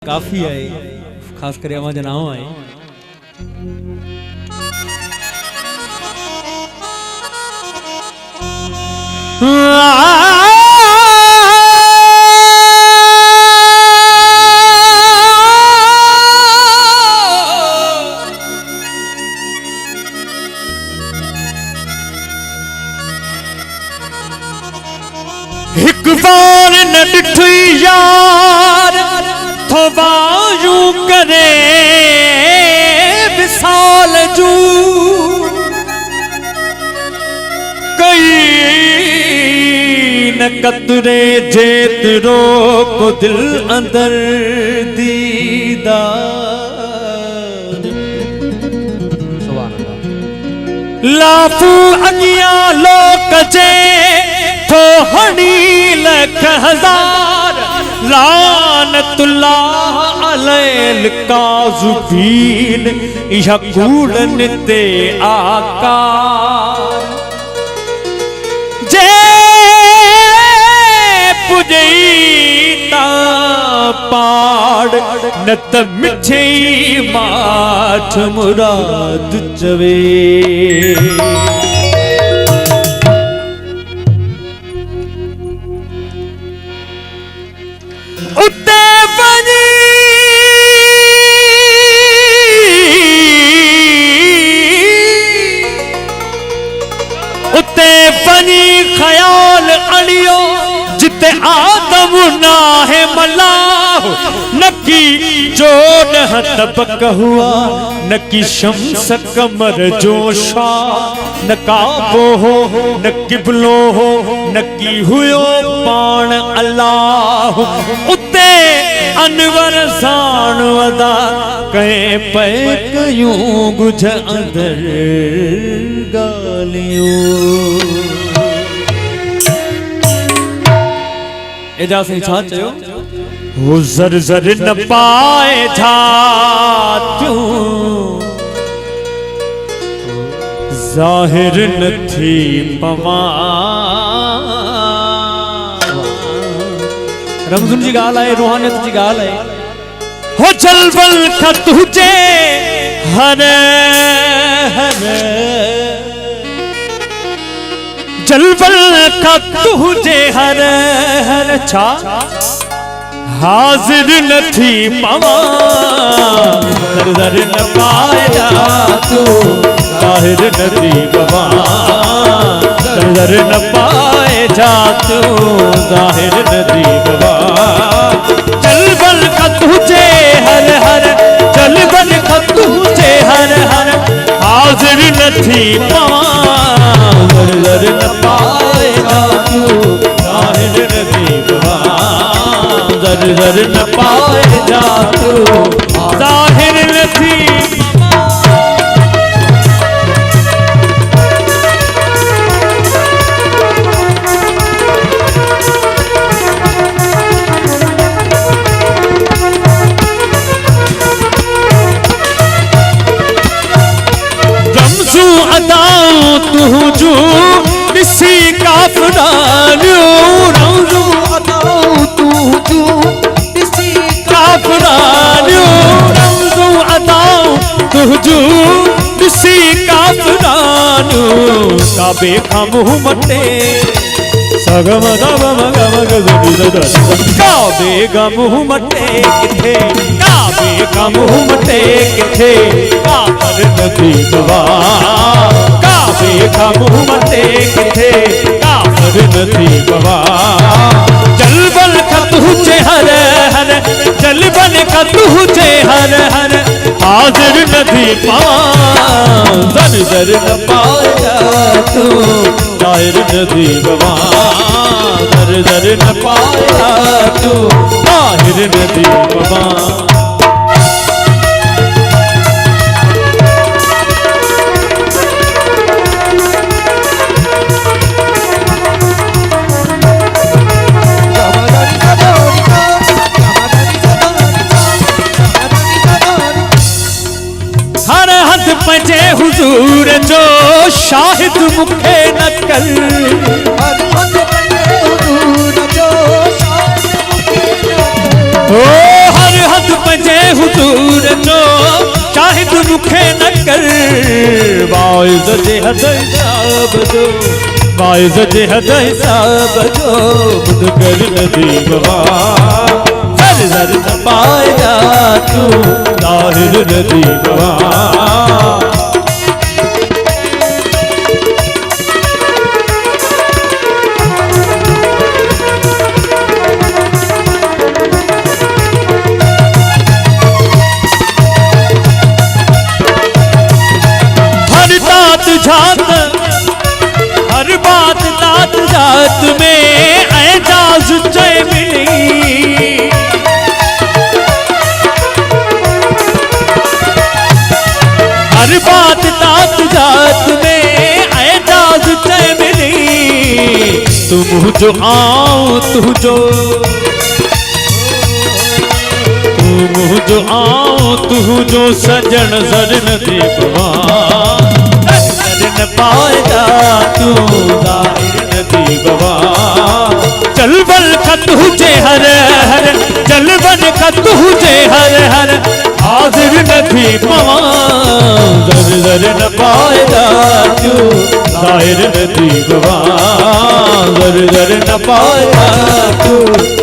काफी है खास कर आवाज ना आए एक बार न डिठी यार थवायू करे विसाल जू कई न कतरे जेतरो को दिल अंदर दीदा लाफू अगिया लोक जे तो हनी लख हजार लानतुल्लाह अलैल काजुबीन यकूलन ते आकार जे पुजईता पाड़ नत मिठे माठ मुराद चवे उते बनी ख्याल अड़ियो जिते आदम ना है मलाह नकी जोड़ तबक हुआ नकी शम्स कमर जोशा न काबो हो न किबलो हो नकी हुयो पाण अल्लाह उते अनवर साण वदा कहे पे कयूं गुझ अंदर गालियों एजा से छा चयो हो जर जर न पाए था तू जाहिर न थी पवा रमजुन जी गाल है रूहानियत जी गाल है हो जलवल का तुझे हर हर जलवल का तुझे हर हर छा हाजिर न थी पवा दर दर न पाया तू जाहिर न थी पवा दर दर न पाए जा तू जाहिर न थी पवा जलवल का तुझे हर हर जलवल का तुझे हर हर हाजिर न थी पवा दर दर न पाए जा तू जाहिर न थी पवा दर दर न पाए जा तू जाहिर न थी रमजू अदाऊं तुझू किसी काफरानियो रमजू अदाऊं तुझू किसी काफरानियो रमजू अदाऊं तुझू किसी काफरानियो काबे का मुंह मटे सगम दम मगम गजनी दद काबे का मुंह मटे किथे काबे का मुंह मटे किथे काफर नदी गवा काबे का मुंह मटे किथे काफर नदी गवा जलबल का तुझे हर हर जलबल का तुझे हर हर हाजिर नदी पा दर दर न पाया तू जाहिर नदी गवा दर दर न पाया तू जाहिर नदी गवा पंजे हुजूर जो शाहिद मुखे न कर ओ हर हद माए सजे हदय सब जो माए सजे हदय सब जो बुध कर नदी बाबा दर दर न पाएगा तू ताहिर नदी बाबा झात हर बात तात जात में एजाज जय मिली हर बात तात जात में एजाज जय मिली तुम जो आओ तू जो आओ तू जो सजन सजन दीपवा न पाएगा तू ताहिर नदी बाबा चल बल का तुझे हर हर चल बल का तुझे हर हर हाजिर नदी बाबा दर दर न पाएगा तू ताहिर नदी बाबा दर दर न पाएगा तू